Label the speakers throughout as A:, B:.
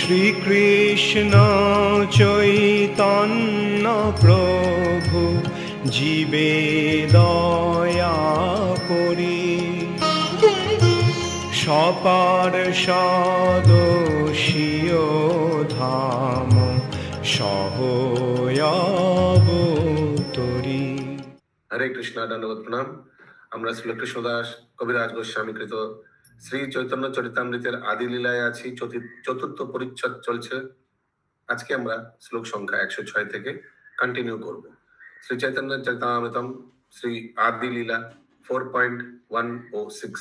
A: শ্রীকৃষ্ণ চৈতন্য প্রভু জীবে দয়া করি, সপার্ষদস্য ধাম সহয়াবতরি।
B: হরে কৃষ্ণ, দণ্ডবত প্রণাম। আমরা শ্রী কৃষ্ণদাস কবিরাজ গোস্বামী কৃত শ্রী চৈতন্য চরিতামৃতের আদি লীলায় আছি। চতুর্থ পরিচ্ছদ চলছে। আজকে আমরা শ্লোক সংখ্যা 106 থেকে কন্টিনিউ করব। শ্রী চৈতন্য চরিতামৃতম শ্রী আদি লীলা 4.106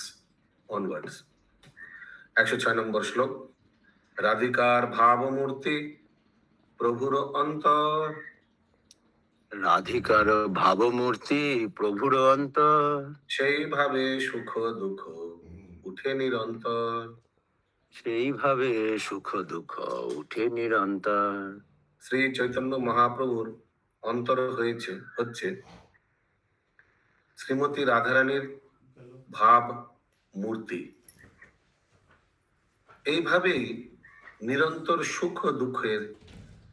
B: অনওয়ার্ডস। 106 নম্বর শ্লোক। রাধিকার ভাবমূর্তি প্রভুর অন্তর।
C: রাধিকার ভাবমূর্তি প্রভুর অন্তর,
B: সেইভাবে সুখ দুঃখ উঠে নিরন্তর।
C: সেইভাবে সুখ দুঃখ উঠে নিরন্তর।
B: শ্রী চৈতন্য মহাপ্রভুর অন্তর হচ্ছে শ্রীমতী রাধারানীর ভাব মূর্তি। এইভাবেই নিরন্তর সুখ দুঃখের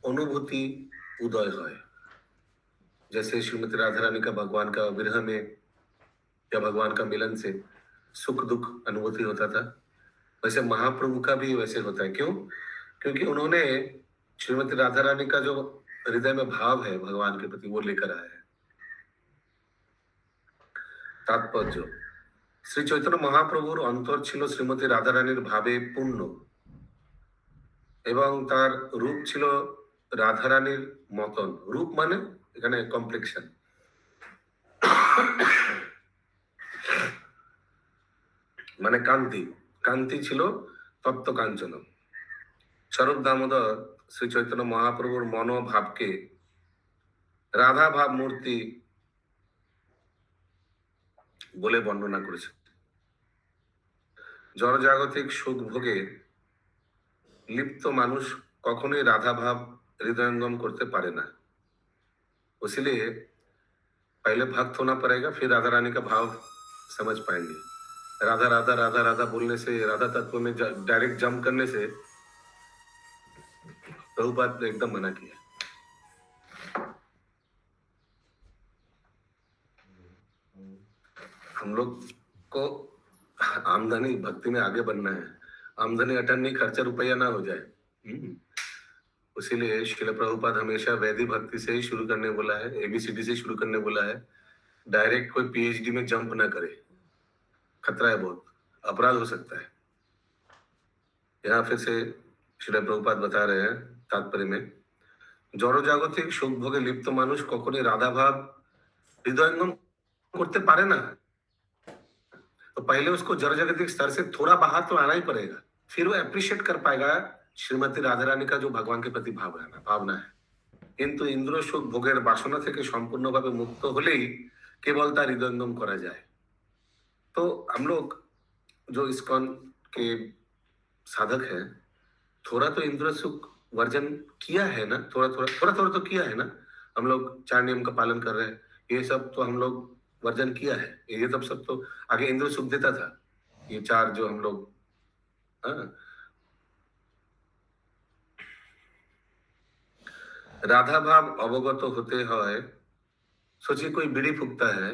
B: অনুভূতি उदय হয়। जैसे श्रीमती राधा रानी का भगवान का विरह में या भगवान का मिलन से सुख दुख अनुभूति होता था, वैसे महाप्रभु का भी वैसे होता है। क्यों? क्योंकि उन्होंने श्रीमती राधा रानी का जो हृदय में भाव है भगवान के प्रति वो लेकर आए हैं। तात्पर्य, श्री चैतन्य महाप्रभुर अंतर छिलो श्रीमती राधा रानीर भावे पूर्ण এবং তার রূপ ছিল রাধা রানীর মতন। রূপ মানে এখানে কমপ্লেক্সন, মানে কান্তি। কান্তি ছিল তপ্ত কাঞ্চন। স্বরূপ দামোদর শ্রী চৈতন্য মহাপ্রভুর মনোভাবকে রাধা ভাব মূর্তি বলে বর্ণনা করেছে। জড়জাগতিক সুখ ভোগে লিপ্ত মানুষ কখনোই রাধা ভাব हृदयंगम करते पारे ना। इसलिए पहले भक्त होना पड़ेगा, फिर राधा रानी का भाव समझ पाएंगे। राधा राधा राधा राधा बोलने से, राधा तत्व में डायरेक्ट जंप करने से प्रभुपाद ने एकदम मना किया। हम लोग को आमदनी भक्ति में आगे बढ़ना है। आमदनी अटननी, खर्चा रुपया ना हो जाए। इसीलिए श्रील प्रभुपाद हमेशा वैदिक भक्ति से ही शुरू करने बोला है, एबीसीडी से शुरू करने बोला है। डायरेक्ट कोई पीएचडी में जंप ना करे, खतरा है, बहुत अपराध हो सकता है। यहाँ फिर से श्रील प्रभुपाद बता रहे हैं तात्पर्य में, जड़जागतिक सुख भोगे लिप्त मानुष कखनोई राधा भाव हृदयंगम करते पारे ना। तो पहले उसको जड़जागतिक स्तर से थोड़ा बाहर तो आना ही पड़ेगा, फिर वो अप्रिशिएट कर पाएगा श्रीमती राधा रानी का जो भगवान के प्रति भावना है। किंतु इंद्र सुख भोगेर बासना থেকে সম্পূর্ণভাবে মুক্ত হলেই केवल তার হৃদয়ঙ্গম করা যায়। तो हम लोग जो इस्कॉन के साधक हैं, थोड़ा तो इंद्र सुख वर्जन किया है ना, थोड़ा तो किया है ना। हम लोग 4 नियम का पालन कर रहे हैं, ये सब तो हम लोग वर्जन किया है। ये सब तो आगे इंद्र सुख देता था। ये 4 जो हम लोग राधा भाव अवगत होते हैं। सोचिए कोई बीड़ी फूकता है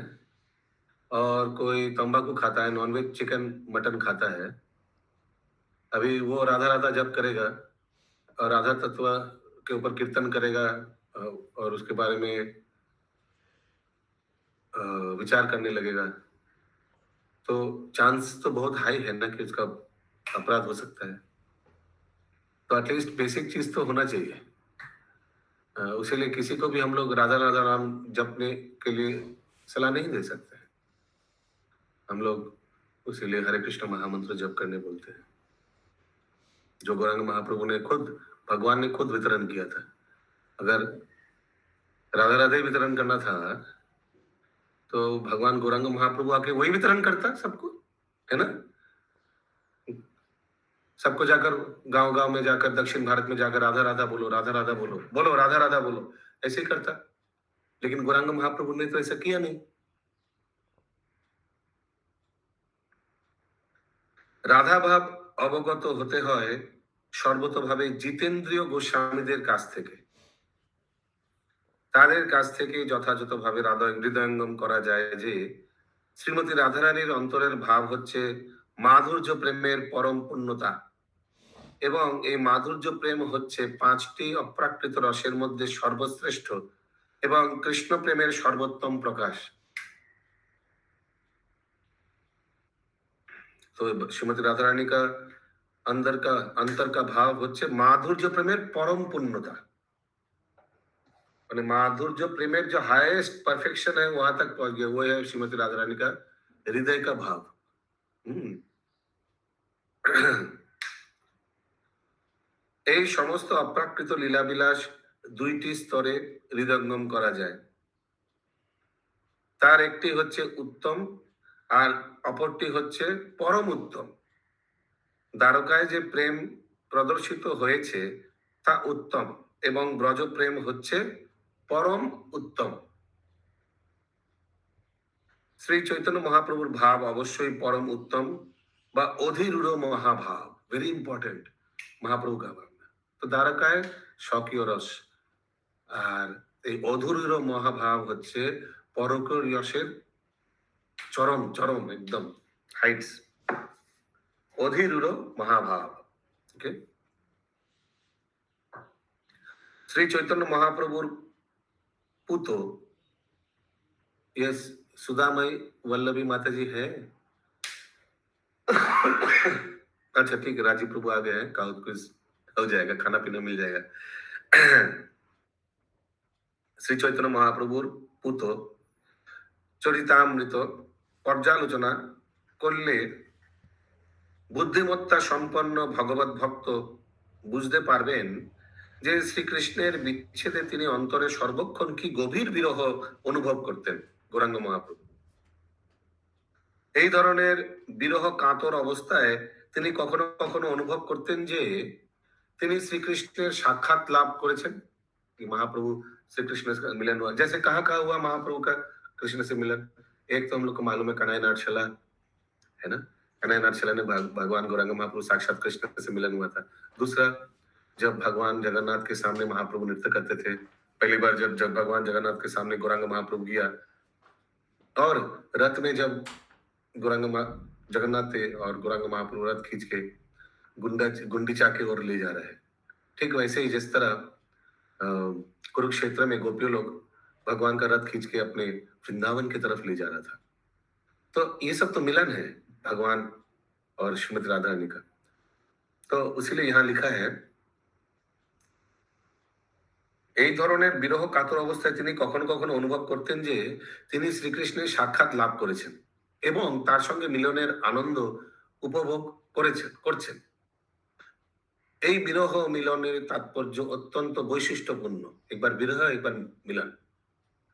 B: और कोई तंबाकू खाता है, नॉनवेज चिकन मटन खाता है। अभी वो राधा राधा जप करेगा और राधा तत्व के ऊपर कीर्तन करेगा और उसके बारे में विचार करने लगेगा, तो चांस तो बहुत हाई है ना कि उसका अपराध हो सकता है। तो एटलीस्ट बेसिक चीज तो होना चाहिए। उसीलिए किसी को भी हम लोग राधा राधा राम जपने के लिए सलाह नहीं दे सकते हैं। हम लोग उसीलिए हरे कृष्ण महामंत्र जप करने बोलते हैं, जो गौरांग महाप्रभु ने खुद, भगवान ने खुद वितरण किया था। अगर राधा राधा ही वितरण करना था तो भगवान गौरांग महाप्रभु आके वही वितरण करता सबको, है ना। सबको जाकर गांव गांव में जाकर, दक्षिण भारत में जाकर राधा राधा बोलो, राधा राधा बोलो, बोलो राधा राधा बोलो, ऐसे ही करता। लेकिन गौरांग महाप्रभु ने तो ऐसा किया नहीं। राधा भाव अवगत होते हैं সর্বতোভাবে জিতেন্দ্রীয় গোস্বামীদের কাছ থেকে, তাদের কাছ থেকে যথাযথভাবে হৃদয়ঙ্গম করা যায় যে শ্রীমতী রাধারানীর অন্তরের ভাব হচ্ছে মাধুর্য প্রেমের পরম পূর্ণতা, এবং এই মাধুর্য প্রেম হচ্ছে 5টি অপ্রাকৃত রসের মধ্যে সর্বশ্রেষ্ঠ এবং কৃষ্ণ প্রেমের সর্বোত্তম প্রকাশ। তো श्रीमती राधा रानी का अंतर का भाव হচ্ছে माधुर्य प्रेमेर परम पूर्णता, माने माधुर्य प्रेमेर जो हाईएस्ट परफेक्शन है वहां तक पहुंच गया, वो है श्रीमती राधा रानी का हृदय का भाव। এই সমস্ত অপ্রাকৃত লীলাবিলাস 2টি স্তরে হৃদয়ঙ্গম করা যায়। তার একটি হচ্ছে উত্তম আর অপরটি হচ্ছে পরম উত্তম। দ্বারকায় যে প্রেম প্রদর্শিত হয়েছে তা উত্তম এবং ব্রজ প্রেম হচ্ছে পরম উত্তম। শ্রী চৈতন্য মহাপ্রভুর ভাব অবশ্যই পরম উত্তম বা অধিরূঢ় মহাভাব, ভেরি ইম্পর্টেন্ট মহাপ্রভু का भावना। तो দ্বারকায় স্বকীয় রস, আর এই অধুরূঢ় মহাভাব হচ্ছে পরকীয় রসের চরম চরম একদম হাইটস, অধিরূঢ় মহাভাব। ওকে, श्री चैतन्य महाप्रभुर पुतो यस सुदामई वल्लभी माता जी है। अच्छा ठीक है, राजीव प्रभु आ गए हैं, कुछ हो जाएगा, खाना पीना मिल जाएगा। श्री चैतन्य महाप्रभुर पुतो चरितामृत पर्यालोचना करले बुद्धिमत्ता सम्पन्न भगवत भक्त बुझते पारबेन যে শ্রীকৃষ্ণের বিচ্ছেদে তিনি অন্তরে সর্বক্ষণ কি গভীর বিরহ অনুভব করতেন গৌরাঙ্গ মহাপ্রভু। এই ধরনের বিরহ কাতর অবস্থায় তিনি কখনো কখনো অনুভব করতেন যে তিনি শ্রীকৃষ্ণের সাক্ষাৎ লাভ করেছেন। महाप्रभु श्री कृष्ण से मिलन हुआ, जैसे कहाँ कहाँ हुआ महाप्रभु का कृष्ण से मिलन। एक तो हम लोग को मालूम है कन्हैया नाटशाला, है ना, कन्हैया नाटशाला ने भगवान गौरांग महाप्रभु साक्षात कृष्ण से मिलन हुआ था। दूसरा, जब भगवान जगन्नाथ के सामने महाप्रभु नृत्य करते थे, पहली बार जब भगवान जगन्नाथ के सामने गौरांग महाप्रभु गया, और रथ में जब जगन्नाथ थे और गौरांग महाप्रभु रथ खींच के गुंडीचा की ओर ले जा रहे हैं। ठीक वैसे ही जिस तरह कुरुक्षेत्र में गोपियों लोग भगवान का रथ खींच के अपने वृंदावन की तरफ ले जा रहा था। तो ये सब तो मिलन है भगवान और श्रीमती राधा रानी का। तो उसीलिए यहाँ लिखा है এই ধরনের বিরহ কাতর অবস্থায় তিনি কখনো কখনো অনুভব করতেন যে তিনি শ্রীকৃষ্ণের সাক্ষাৎ লাভ করেছেন এবং তার সঙ্গে মিলনের আনন্দ উপভোগ করছেন। এই বিরহ মিলনের তাৎপর্য অত্যন্ত বৈশিষ্ট্যপূর্ণ, একবার বিরহ একবার মিলন।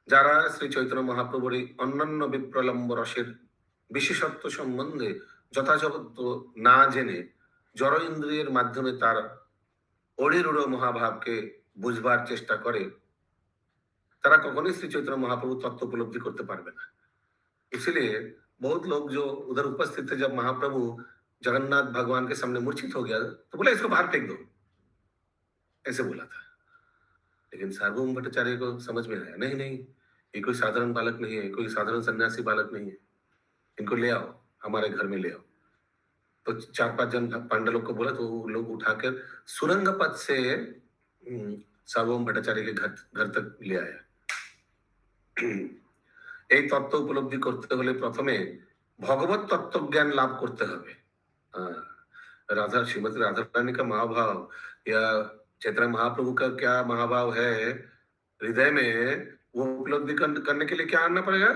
B: যারা শ্রী চৈতন্য মহাপ্রভুর এই অন্যান্য বিপ্রলম্ব রসের বিশেষত্ব সম্বন্ধে যথাযথ না জেনে জড় ইন্দ্রিয়ের মাধ্যমে তার অধিরূঢ় মহাভাবকে বুঝবার চেষ্টা করে, তারা কখনোই श्री चैतन्य महाप्रभु तत्व उपलब्धि करते पारबे ना। इसलिए बहुत लोग जो उधर उपस्थित थे, जब महाप्रभु जगन्नाथ भगवान के सामने मूर्छित हो गया तो बोला इसको बाहर फेंक दो, ऐसे बोला था। लेकिन सार्वभौम भट्टाचार्य को समझ में आया, नहीं नहीं, ये कोई साधारण बालक नहीं है, कोई साधारण सन्यासी बालक नहीं है, इनको ले आओ, हमारे घर में ले आओ। तो 4-5 जन पांडवों को बोला, तो वो लोग उठाकर सुरंग पथ से सार्वभौम भट्टाचार्य के घर तक ले आया। এই তত্ত্ব উপলব্ধি করতে হলে প্রথমে ভগবত তত্ত্বজ্ঞান লাভ করতে হবে। राधा श्रीमती राधा रानी का महाभाव या चैतन्य महाप्रभु का क्या महाभाव है हृदय में, वो उपलब्धि करने के लिए क्या आना पड़ेगा?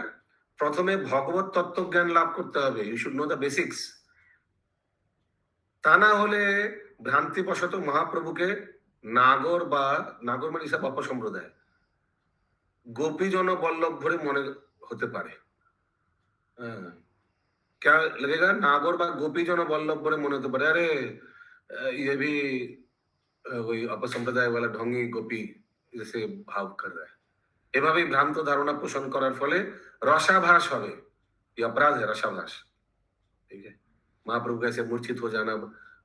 B: प्रथमे भगवत तत्त्वज्ञान लाभ करते হবে। You should know the basics. তা না হলে ভ্রান্তিবশত মহাপ্রভুকে नागर বা नागर মানে সব অপসম্প্রদায় গোপীজন বল্লভ ভরে মনে হতে পারে। क्या लगेगा? नागर বা গোপীজন বল্লভ ভরে মনে হতে পারে, अरे ये भी वही अपसंप्रदाय वाला ढोंगी गोपी जैसे भाव कर रहा है। এভাবেই ভ্রান্ত ধারণা পোষণ করার ফলে रसाभास হবে। ये अपराध है, रसाभास। ठीक है, महाप्रभु कैसे मूर्छित हो जाना,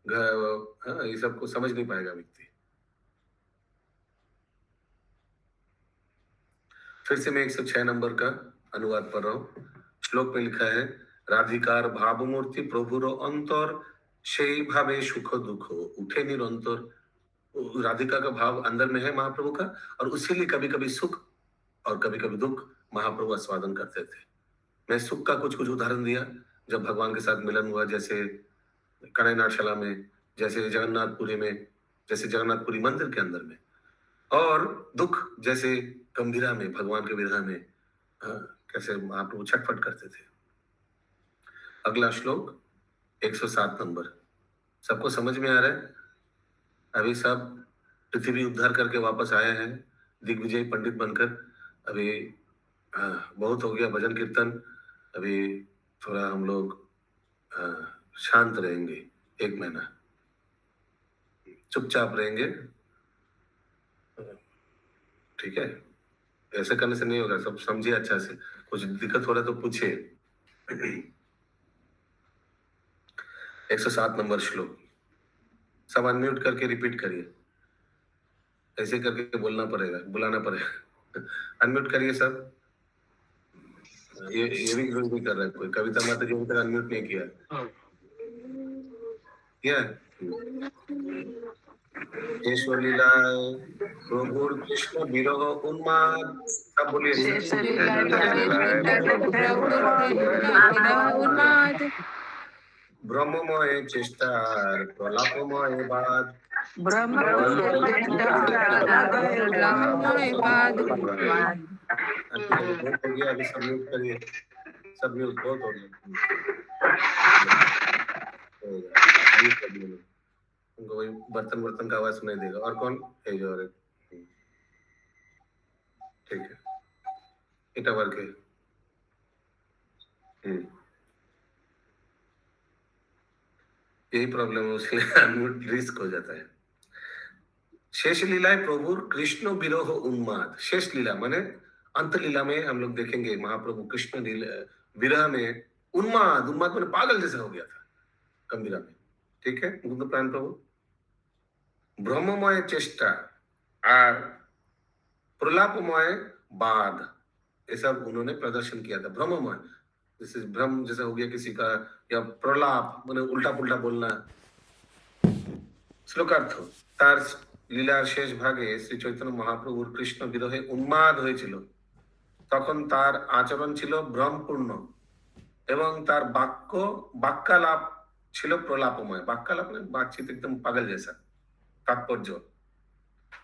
B: हाँ, ये सब को समझ नहीं पाएगा व्यक्ति। फिर से मैं 106 नंबर का अनुवाद पढ़ रहा हूँ। श्लोक में लिखा है, রাধিকার ভাবমূর্তি প্রভুর অন্তর সেই ভাবে সুখ দুঃখ उठे निरंतर। राधिका का भाव अंदर में है महाप्रभु का, और उसीलिए कभी कभी सुख और कभी कभी दुख महाप्रभु आस्वादन करते थे। मैं सुख का कुछ कुछ उदाहरण दिया, जब भगवान के साथ मिलन हुआ, जैसे कन्हैया नाटशाला में, जैसे जगन्नाथपुरी में, जैसे जगन्नाथपुरी मंदिर के अंदर में, और दुख जैसे गंभीरा में, भगवान के विरह में, हाँ, कैसे महाप्रभु छटपट करते थे। अगला श्लोक 107 नंबर। सबको समझ में आ रहा है? अभी सब पृथ्वी उद्धार करके वापस आए हैं दिग्विजय पंडित बनकर। अभी बहुत हो गया भजन कीर्तन, अभी थोड़ा हम लोग शांत रहेंगे, 1 महीना चुपचाप रहेंगे, ठीक है? ऐसे करने से नहीं होगा, सब समझिए अच्छा से। कुछ दिक्कत हो रहा है तो पूछिए। 107 नंबर श्लोक, सब अनम्यूट करके रिपीट करिए, ऐसे करके बोलना पड़ेगा, बुलाना पड़ेगा। अनम्यूट करिए सब। ये भी कर रहा है कोई, कविता माता जी अभी तक अनम्यूट नहीं किया किया। ईश्वर लीला प्रभुर कृष्ण विरह उन्माद, सब बोलिए। ব্রহ্মময় চেষ্টার প্রলাপময় বাদ, बहुत हो गया, अभी सब म्यूट करिए, सब म्यूट, बहुत हो गया। उनको वही बर्तन बर्तन का आवाज सुनाई देगा। और कौन है जो? और ठीक है, इटा वर्क है। यही प्रॉब्लम है, उसके अनम्यूट रिस्क हो जाता है। शेष लीलाएं प्रभुर कृष्ण विरह उन्माद। शेष लीला माने अंत लीला में हम लोग देखेंगे महाप्रभु कृष्ण विरह में उन्माद, उन्माद माने पागल जैसा हो गया था गंभीरा में, ठीक है? बुद्ध प्राण प्रभु ब्रह्ममय चेष्टा और प्रलापमय बाध, ये सब उन्होंने प्रदर्शन किया था। ब्रह्ममय जैसे भ्रम जैसा हो गया किसी का, या प्रलाप माने उल्टा पुल्टा बोलना। শ্লোকার্থ, তার লীলার শেষ ভাগে শ্রী চৈতন্য মহাপ্রভুর কৃষ্ণ বিরহে উন্মাদ হয়েছিল। তখন তার আচরণ ছিল ভ্রমপূর্ণ এবং তার বাক্যালাপ ছিল প্রলাপময়। বাক্যালাপ মানে বাতচিত একদম পাগল জেসা। তাৎপর্য,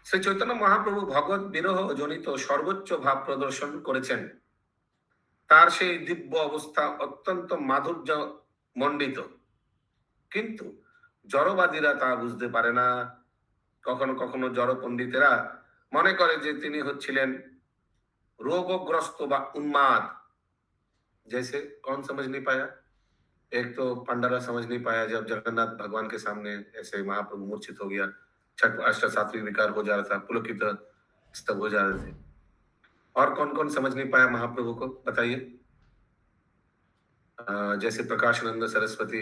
B: শ্রী চৈতন্য মহাপ্রভু ভগবত বিরহ জনিত সর্বোচ্চ ভাব প্রদর্শন করেছেন। তার সেই দিব্য অবস্থা অত্যন্ত মাধুর্য মণ্ডিত, কিন্তু জড়বাদীরা তা বুঝতে পারে না। কখনো কখনো জড় পণ্ডিতেরা মনে করে যে তিনি হচ্ছিলেন रोगग्रस्त व उन्माद। जैसे कौन समझ नहीं पाया? एक तो पंडारा समझ नहीं पाया जब जगन्नाथ भगवान के सामने ऐसे महाप्रभु मूर्छित हो गया, छठ अष्ट सात्विक विकार हो जा रहा था, पुलकित स्तब्ध हो जा रहे थे। और कौन कौन समझ नहीं पाया महाप्रभु को, बताइए? जैसे प्रकाशानंद सरस्वती,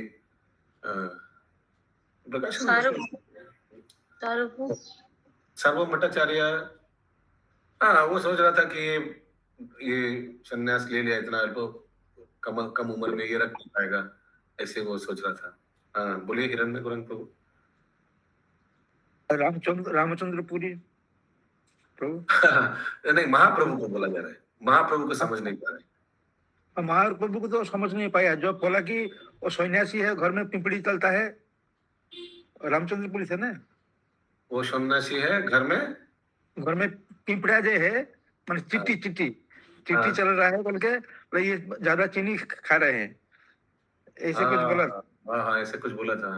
B: सर्वम भट्टाचार्य, हाँ, वो सोच रहा था कि ये संन्यास ले लिया, इतना कम उम्र में ये रख नहीं पाएगा, ऐसे वो सोच रहा था। हाँ, बोलिए हिरण्य कुरंग प्रभु।
D: रामचंद्रपुरी प्रभु।
B: नहीं, महाप्रभु को बोला जा रहा है, महाप्रभु को समझ नहीं पा रहे।
D: महाप्रभु को तो समझ नहीं पाया, जो बोला कि वो सन्यासी है, घर में पिंपड़ी चलता है। रामचंद्रपुरी थे ना,
B: वो सन्यासी है, घर में
D: पिंपड़ा जो है, मान चिट्टी चल रहा है बोल के, ये ज्यादा चीनी खा रहे हैं, ऐसे कुछ बोला।
B: हाँ, ऐसे कुछ बोला था।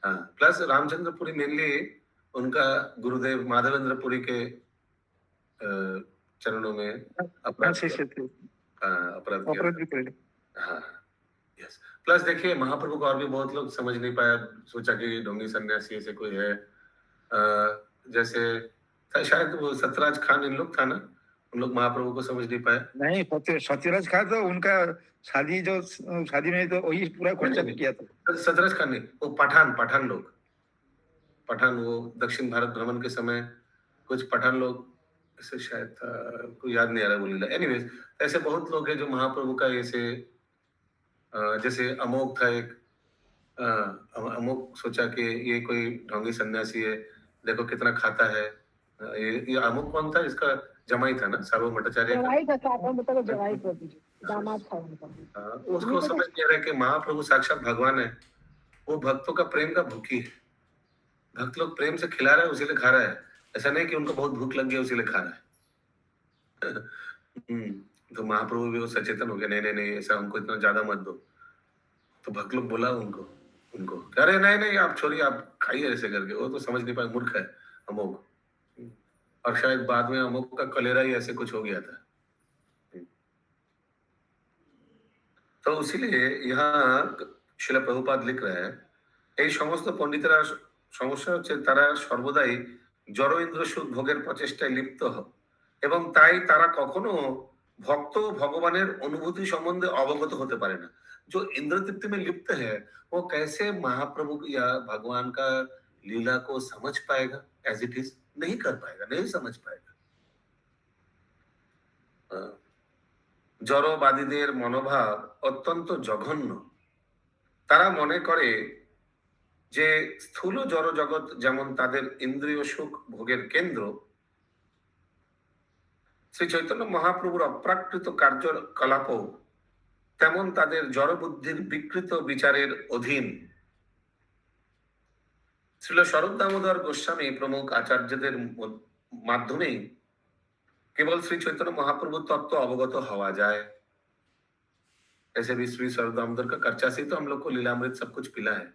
B: हाँ, प्लस रामचंद्रपुरी मेनली उनका गुरुदेव माधवेंद्रपुरी के चरणों में अपराध किया। हाँ, यस। प्लस देखिए महाप्रभु को और भी बहुत लोग समझ नहीं पाया, सोचा कि ढोंगी सन्यासी ऐसे कोई है। जैसे शायद वो सतराज खान इन लोग था ना, उन लोग महाप्रभु को समझ नहीं पाए।
D: नहीं, सत्यराज खान तो उनका शादी में तो वही पूरा खर्चा
B: नहीं,
D: किया था।
B: सतरज खान नहीं, वो पठान पठान लोग, पठान वो दक्षिण भारत भ्रमण के समय कुछ पठान लोग, ऐसे शायद था, कोई याद नहीं आ रहा वो लीला। एनीवेज, ऐसे बहुत लोग हैं जो महाप्रभु का ऐसे जैसे अमोक था एक, अमोक सोचा कि ये कोई ढोंगी सन्यासी है, देखो कितना खाता है। ये अमोक कौन था? इसका जमाई था ना, सार्वभौम भट्टाचार्य का।
E: जवाई का साथ मतलब जवाई कर दीजिए, दामाद था उनका।
B: उसको समझ नहीं आ रहा है कि महाप्रभु साक्षात भगवान है, वो भक्तों का प्रेम का भूखी है। भक्त लोग प्रेम से खिला रहा है, उसीलिए खा रहा है। ऐसा नहीं कि उनको बहुत भूख लग गई उसीलिए खा रहा है। तो महाप्रभु भी वो सचेतन हो गया, नहीं नहीं नहीं, ऐसा हमको इतना ज्यादा मत दो। तो भक्त लोग बोला उनको उनको अरे नहीं नहीं, आप छोड़िए, आप खाइए ऐसे करके। वो तो समझ नहीं पाए, मूर्ख है अमोघ। और शायद बाद में अमोघ का कलेरा ही ऐसे कुछ हो गया था। तो इसीलिए यहाँ শিলা প্রভুপাদ লিখ रहे हैं, এই সমস্ত পণ্ডিতেরা সমস্যা হচ্ছে তারা সর্বদাই জড় ইন্দ্র সুখ ভোগের প্রচেষ্টায় লিপ্ত হয় এবং তাই তারা কখনো ভক্ত ও ভগবানের অনুভূতি সম্বন্ধে অবগত হতে পারে না। जो इंद्र तृप्ति में लिप्त है, वो कैसे महाप्रभु या भगवान का लीला को समझ पाएगा? एज इट इज नहीं कर पाएगा, नहीं समझ पाएगा। জড়বাদীদের মনোভাব অত্যন্ত জঘন্য। তারা মনে করে যে স্থূল জড় জগৎ যেমন তাদের ইন্দ্রিয় সুখ ভোগের কেন্দ্র, শ্রী চৈতন্য মহাপ্রভুর অপ্রাকৃত কার্যকলাপও তেমন তাদের জড় বুদ্ধির বিকৃত বিচারের অধীন। শ্রীল স্বরূপ দামোদর গোস্বামী প্রমুখ আচার্যদের মাধ্যমেই केवल श्री चैतन्य महाप्रभु तत्व अवगत हवा जाए। ऐसे भी श्री स्वरूप दामोदर का कर्चा से तो हम लोग को लीलामृत सब कुछ पिला है।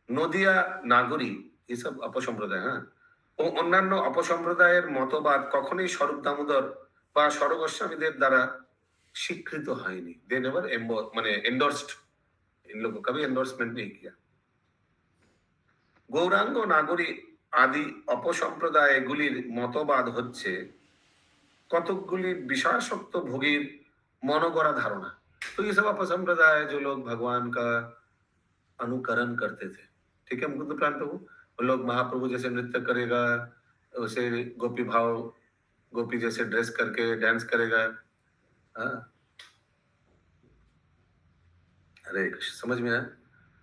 B: नदिया नागरी ये सब अपसंप्रदाय, हाँ, ও অন্যান্য অপসম্প্রদায়ের মতবাদ কখনোই স্বরূপ দামোদর বা স্বরূপ গোস্বামীদের দ্বারা স্বীকৃত হয়নি। দে নেভার মানে এন্ডোর্সড, इन लोगों का भी एंडोर्समेंट नहीं किया। গৌরাঙ্গ নাগরী আদি অপসম্প্রদায়গুলির মতবাদ হচ্ছে কতকগুলি বিষয়াসक्त भोगीर मनोगढ़ा धारणा। तो ये सब अपसंप्रदाय जो लोग भगवान का अनुकरण करते थे, ठीक है, मुकुंद प्राण प्रभु, वो लोग महाप्रभु जैसे नृत्य करेगा, उसे गोपी भाव, गोपी जैसे ड्रेस करके डांस करेगा। हाँ, अरे समझ में आया।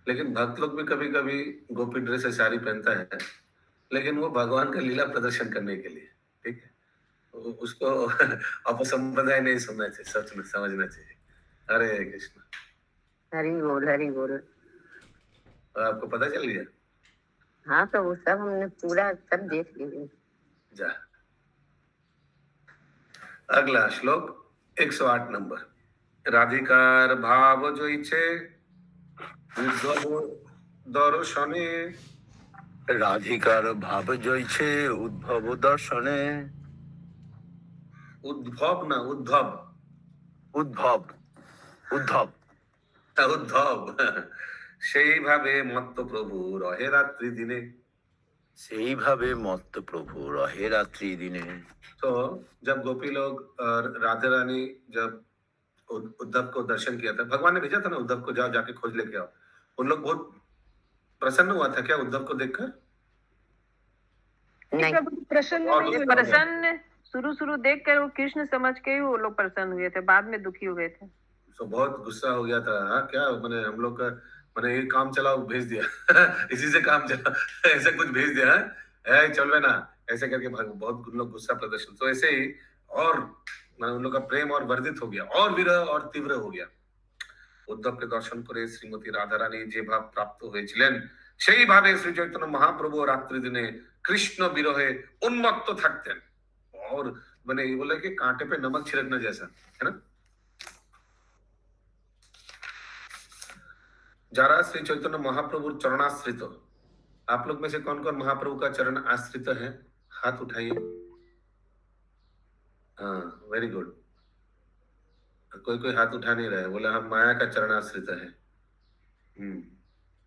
B: लेकिन भक्त लोग भी कभी कभी गोपी ड्रेस साड़ी पहनता है, लेकिन वो भगवान का लीला प्रदर्शन करने के लिए, ठीक है। उसको अपसंप्रदाय नहीं सुनना चाहिए, सच में समझना चाहिए। हरे कृष्ण,
E: हरी बोल, हरी बोल।
B: आपको पता चल गया?
E: हाँ, तो वो सब हमने पूरा सब देख लिया।
B: जा, अगला श्लोक 108 नंबर। राधिकार भाव जो इच्छे उद्धव दर्शने,
C: রাধিকার ভাব জয়ছে উদ্ভব দর্শনে।
B: उद्भव ना उद्धव,
C: উদ্ভব উদ্ধব
B: उद्धव সেইভাবে মত্ত প্রভু রহে রাত্রি দিনে।
C: সেইভাবে মত্ত প্রভু রহে রাত্রি দিনে।
B: तो जब गोपी लोग और राधा रानी जब उद्धव को दर्शन किया था, भगवान ने भेजा था ना उद्धव को, जाओ जाके खोज लेके आओ। उन लोग बहुत प्रसन्न हुआ था क्या उद्धव को देखकर?
E: नहीं,
F: प्रसन्न
B: और
F: नहीं हुए। प्रसन्न शुरू देख कर वो कृष्ण समझ के ही वो लोग प्रसन्न हुए थे, बाद में दुखी हो गए थे।
B: तो बहुत गुस्सा हो गया था। हाँ, क्या मैंने हम लोग का मैंने ये काम चलाओ भेज दिया इसी से काम चला ऐसे कुछ भेज दिया है, चलवे ना, ऐसे करके बहुत उन लोग गुस्सा प्रदर्शन। तो ऐसे ही और उन लोग का प्रेम और वर्धित हो गया और विरह और तीव्र हो गया। উদ্ধবকে দর্শন করে শ্রীমতী রাধারানী যে ভাব প্রাপ্ত হয়েছিলেন, সেই ভাবে শ্রী চৈতন্য মহাপ্রভু রাত্রি দিনে কৃষ্ণ বিরহে উন্মত্ত থাকতেন। और मैंने ये बोला कि कांटे पे नमक छिड़कना जैसा है ना। যারা শ্রী চৈতন্য মহাপ্রভুর চরणाश्रित, आप लोग में से कौन कौन महाप्रभु का चरण आश्रित है? हाथ उठाइए। हाँ, वेरी गुड। कोई कोई हाथ उठा नहीं रहे, बोला हम माया का चरण आश्रित है।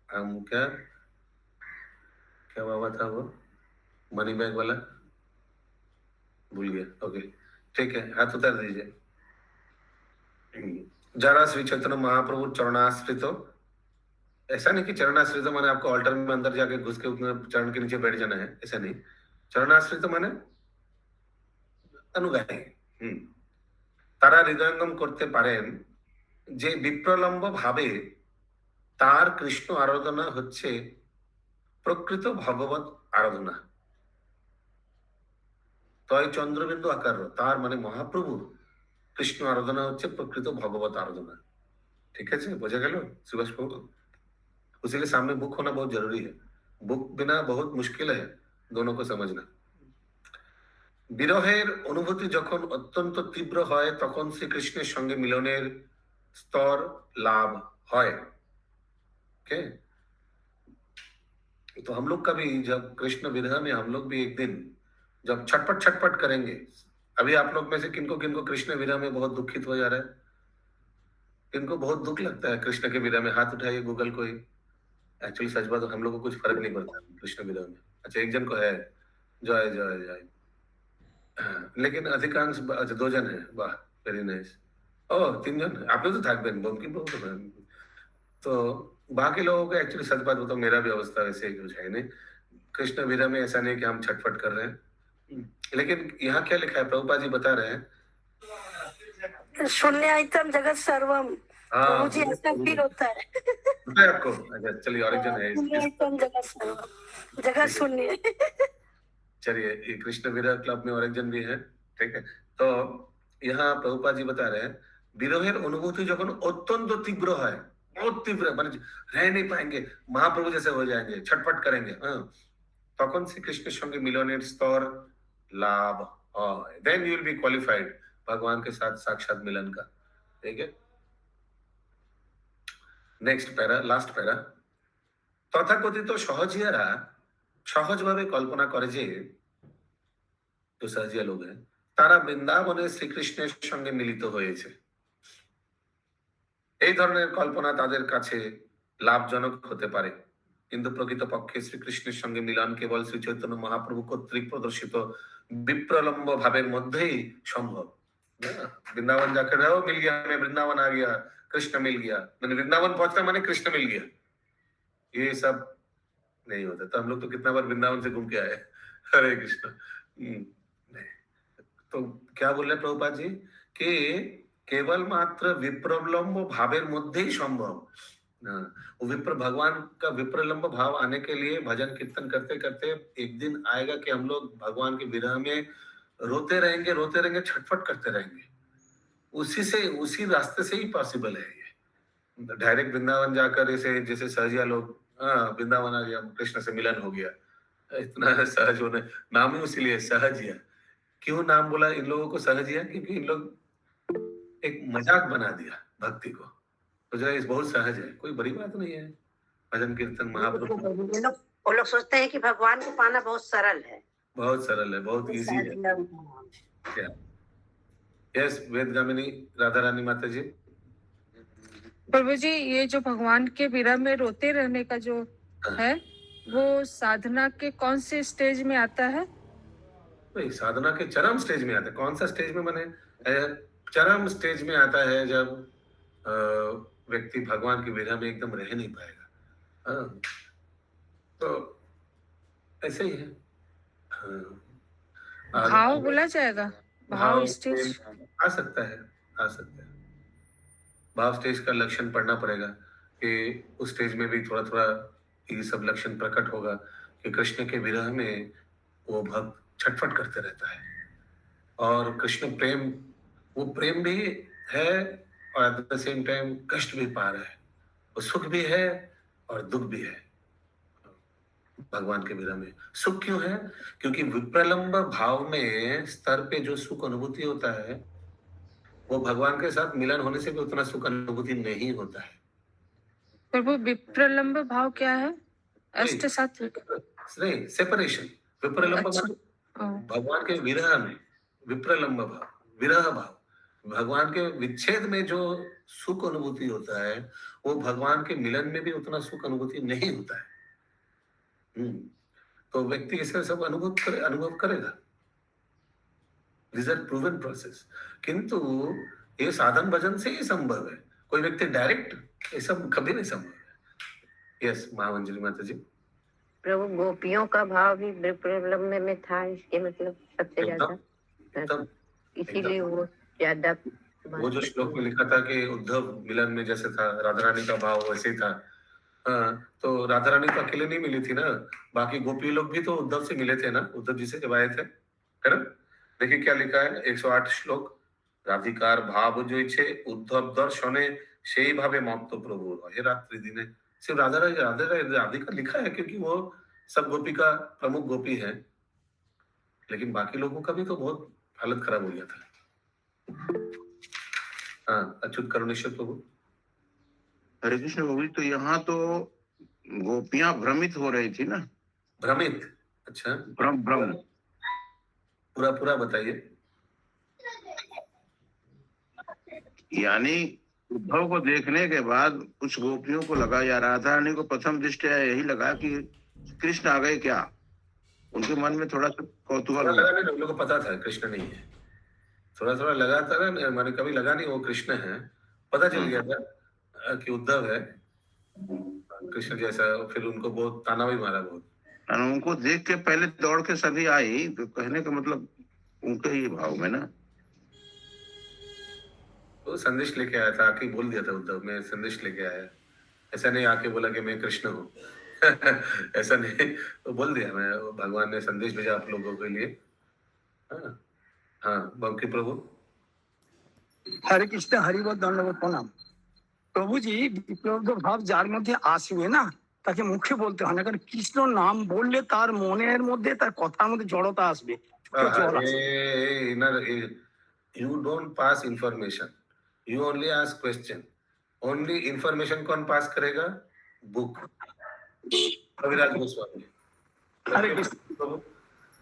B: हम क्या क्या बाबा था वो मनी बैग वाला? भूल गया, ओके ठीक है, हाथ उतार दीजिए। जरा श्री चैतन्य महाप्रभु चरणाश्रित, ऐसा नहीं कि चरणाश्रित माने आपको ऑल्टर में अंदर जाके घुस के उसमें चरण के नीचे बैठ जाना है, ऐसा नहीं। चरणाश्रित माने अनुगामी। তারা হৃদয়ঙ্গম করতে পারেন যে বিপ্রলম্ব ভাবে তার কৃষ্ণ আরাধনা হচ্ছে প্রকৃত ভগবত আরাধনা। তয় চন্দ্রবিন্দু আকার, তার মানে মহাপ্রভুর কৃষ্ণ আরাধনা হচ্ছে প্রকৃত ভগবত আরাধনা। ठीक है जी, बुझा गया सुभाष प्रभु। उसी के सामने बुक होना बहुत जरूरी है, बुक बिना बहुत मुश्किल है दोनों को समझना। বিরহের অনুভূতি যখন অত্যন্ত তীব্র হয় তখন শ্রীকৃষ্ণের সঙ্গে মিলনের স্তর লাভ হয়। ओके, तो हम लोग का भी जब कृष्ण विरह में हम लोग भी एक दिन जब छटपट छटपट करेंगे, अभी आप लोग में से किनको किनको कृष्ण विरह में बहुत दुखित हो जा रहा है, किनको बहुत दुख लगता है कृष्ण के विरह में, हाथ उठाइए गूगल कोई। एक्चुअली सच बात हम लोग को कुछ फर्क नहीं पड़ता कृष्ण विरह में। अच्छा एक जन को है, जय जय जय, लेकिन अधिकांश अच्छा 2 जन है, वाह वेरी नाइस। ओह 3 जन, आप लोग तो থাকবেন বঙ্কিম প্রভু তো থাকবেন। तो बाकी लोगों को एक्चुअली सच बात बताओ, मेरा भी अवस्था वैसे ही कुछ है नहीं, कृष्ण विरह में ऐसा नहीं कि हम छटपट कर रहे हैं। लेकिन यहाँ क्या लिखा है, प्रभुपाद जी बता रहे हैं,
G: शून्यायतम जगत सर्वम,
B: हाँ
G: मुझे ऐसा फील होता है।
B: पता है आपको। अच्छा चलिए ऑरिजिन है
G: शून्यायतम जगत सर्वम, जगत शून्य।
B: चलिए ये कृष्ण विरह क्लब में ऑरिजिन भी है, ठीक है। तो यहाँ प्रभुपाद जी बता रहे हैं বিরহের অনুভূতি যখন অত্যন্ত তীব্র হয়, बहुत तीव्र মানে रह नहीं पाएंगे, महाप्रभु जैसे हो जाएंगे, छटपट करेंगे, তখন শ্রীকৃষ্ণের সঙ্গে মিলনের স্তর लाभ হয়, then you will be qualified भगवान के साथ साक्षात मिलन का। ठीक है, नेक्स्ट पैरा, लास्ट पैरा। তথাকথিত সহজিয়ারা সহজভাবে কল্পনা করে যে, जो सहजिया लोग हैं তারা বৃন্দাবনে শ্রীকৃষ্ণের সঙ্গে মিলিত হয়েছে। এই ধরনের কল্পনা তাদের কাছে লাভজনক হতে পারে, কিন্তু প্রকৃতপক্ষে শ্রীকৃষ্ণের সঙ্গে মিলন কেবল শ্রী চৈতন্য মহাপ্রভু কর্তৃক প্রদর্শিত বিপ্রলম্ব ভাবের মধ্যেই সম্ভব। वृंदावन जाकर रहो, मिल गया, मैं वृंदावन आ गया, कृष्ण मिल गया, मैंने वृंदावन पहुंचना माने कृष्ण मिल गया, ये सब नहीं होता। तो हम लोग तो कितना बार वृंदावन से घूम के आए, हरे कृष्ण। नहीं, तो क्या बोल रहे प्रभुपाद जी कि केवल मात्र विप्रलम्ब भावेर मध्येई संभव। वो विप्र भगवान का विप्रलम्ब भाव आने के लिए भजन कीर्तन करते करते एक दिन आएगा कि हम लोग भगवान के विरह में रोते रहेंगे, छटपट करते रहेंगे। उसी से, उसी रास्ते से ही पॉसिबल है ये। डायरेक्ट वृंदावन जाकर ऐसे जैसे सहजिया लोग, वृंदावन आ गया, कृष्ण से मिलन हो गया, इतना सहज होने, नाम ही इसीलिए सहजिया। क्यों नाम बोला इन लोगों को सहजिया? क्योंकि इन लोग एक मजाक बना दिया भक्ति को, तो जरा इस बहुत सहज है, कोई बड़ी बात नहीं है। भजन कीर्तन महाप्रभु
G: वो लोग सोचते हैं कि भगवान को पाना बहुत सरल है,
B: बहुत सरल है, बहुत इजी है। क्या? यस, वेदगामिनी राधा रानी माता जी।
H: प्रभु जी, ये जो भगवान के विरह में रोते रहने का जो है, वो साधना के कौन से स्टेज में आता है?
B: नहीं, साधना के चरम स्टेज में आता है। कौन सा स्टेज में बने? चरम स्टेज में आता है जब व्यक्ति भगवान के विरह में एकदम रह नहीं पाएगा। तो ऐसे ही है।
H: भाव बोला जाएगा, भाव स्टेज
B: आ सकता है, आ सकता है। भाव स्टेज का लक्षण पढ़ना पड़ेगा कि उस स्टेज में भी थोड़ा थोड़ा ये सब लक्षण प्रकट होगा कि कृष्ण के विरह में वो भक्त छटपट करते रहता है, और कृष्ण प्रेम, वो प्रेम भी है और एट द सेम टाइम कष्ट भी पा रहा है, वो सुख भी है और दुख भी है। भगवान के विरह में सुख क्यों है? क्योंकि विप्रलंब भाव में स्तर पे जो सुख अनुभूति होता है, वो भगवान के साथ मिलन होने से भी उतना सुख अनुभूति नहीं होता है।
H: प्रभु, विप्रलंब भाव क्या है? अष्ट सात्विक
B: नहीं, सेपरेशन। विप्रलंब
H: अच्छा।
B: भगवान के विरह में, विप्रलंब भाव, विरह भाव, भगवान के विच्छेद में जो सुख अनुभूति होता है, वो भगवान के मिलन में भी उतना सुख अनुभूति नहीं होता है। तो व्यक्ति इसे सब अनुभव करेगा। This are proven process. किंतु ये साधन भजन से ही संभव है, कोई व्यक्ति डायरेक्ट ये सब कभी नहीं संभव है। यस महामंजरी माता जी।
E: प्रभु गोपियों का भाव भी प्रलम्ब में था, इसके मतलब सबसे ज्यादा,
B: एकदम
E: इसीलिए वो ज्यादा।
B: वो जो श्लोक में लिखा था कि उद्धव मिलन में जैसे था, राधा रानी का भाव वैसे ही था। हाँ, तो राधा रानी तो अकेले नहीं मिली थी ना, बाकी गोपी लोग भी तो उद्धव से मिले थे ना, उद्धव जी से जब आए थे, है ना। देखिए क्या लिखा है 108 श्लोक, राधिकार भाव जो इच्छे उद्धव दर्शने সেই ভাবে মত্ত প্রভু हे रात्रि दिने। सिर्फ राधिका लिखा है क्योंकि वो सब गोपी का प्रमुख गोपी है, लेकिन बाकी लोगों का भी तो बहुत हालत खराब हो गया था। हाँ, अच्युत करुणेश्वर प्रभु।
I: हरे कृष्ण प्रभु जी, तो यहाँ तो गोपियां भ्रमित हो रही थी ना।
B: भ्रमित? अच्छा,
I: भ्रम भ्रम
B: पूरा पूरा बताइए।
I: यानी उद्धव को देखने के बाद कुछ गोपियों को लगा, या राधा रानी को प्रथम दृष्टया यही लगा कि कृष्ण आ गए क्या, उनके मन में थोड़ा सा कौतूहल हुआ।
B: हम लोग को पता था कृष्ण नहीं है, थोड़ा थोड़ा लगा था ना, मैंने कभी लगा नहीं वो कृष्ण है, पता चल गया था कि उद्धव है कृष्ण जैसा। फिर उनको बहुत ताना भी मारा बहुत।
I: और उनको देख के पहले दौड़ के सभी आई, तो कहने का मतलब उनके ही भाव में ना।
B: वो संदेश लेके आया था, आके बोल दिया था उद्धव मैं संदेश लेके आया, ऐसा नहीं आके बोला कि मैं कृष्ण हूँ ऐसा नहीं, तो बोल दिया मैं, भगवान ने संदेश भेजा आप लोगों के लिए। हाँ हाँ, बाकी प्रभु।
J: हरे कृष्ण, हरि बोल, दंडवत प्रणाम। প্রভুজি বিপ্লব ভাব যার মধ্যে আসবে না তাকে মুখে বলতে হয় না, কারণ কৃষ্ণ নাম বললে তার মনের মধ্যে, তার কথার মধ্যে জড়তা আসবে।
B: You don't pass information, you only ask question. Only information कौन पास करेगा? बुक, कविराज गोस्वामी।
J: हरे कृष्ण।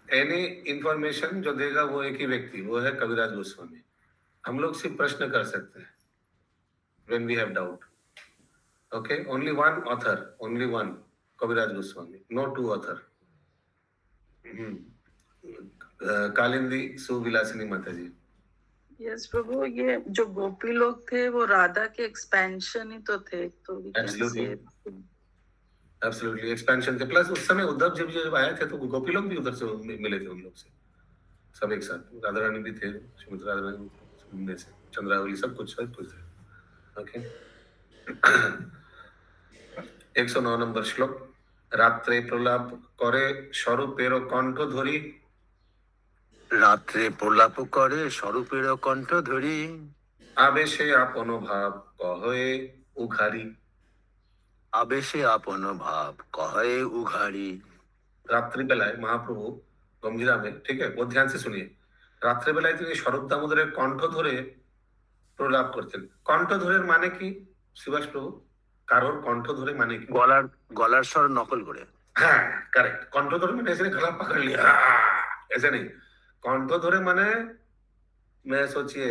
B: एनी इंफॉर्मेशन जो देगा वो एक ही व्यक्ति, वो है कविराज गोस्वामी। हम लोग सिर्फ प्रश्न कर सकते हैं when we have doubt. Okay, only one author, only one, Kaviraj Goswami, no two author. Kalindi सुविलासिनी माता जी।
K: यस प्रभु, ये जो गोपी लोग थे वो राधा के एक्सपेंशन ही तो थे, तो
B: एब्सोल्युटली एक्सपेंशन थे। प्लस उस समय उद्धव जब आए थे तो गोपी लोग भी उधर से मिले थे उन लोग से, सब एक साथ। राधा रानी भी थे, सुमित्रा रानी से, चंद्रावली, सब कुछ थे। ओके 109 নম্বর শ্লোক, রাত্রে প্রলাপ করে স্বরূপের কণ্ঠ ধরি।
C: রাত্রে প্রলাপ করে স্বরূপের কণ্ঠ ধরি।
B: আবেশে আপন ভাব কহে উঘারি।
C: আবেশে আপন ভাব কহে উঘারি।
B: রাত্রি বেলায় মহাপ্রভু গম্ভীরা में, ठीक है, वो ध्यान से सुनिए। রাত্রে বেলায় তিনি স্বরূপ দামোদরের কণ্ঠ ধরে প্রলাপ করতেন। কণ্ঠ ধরে মানে কি শিবাস প্রভু? কারোর কণ্ঠ ধরে মানে কি?
C: গলার স্বর নকল করে।
B: हाँ करेक्ट, कंठ धरे मैंने ऐसे गला पकड़ लिया, ऐसे नहीं। कंठ धरे माने मैं सोचिए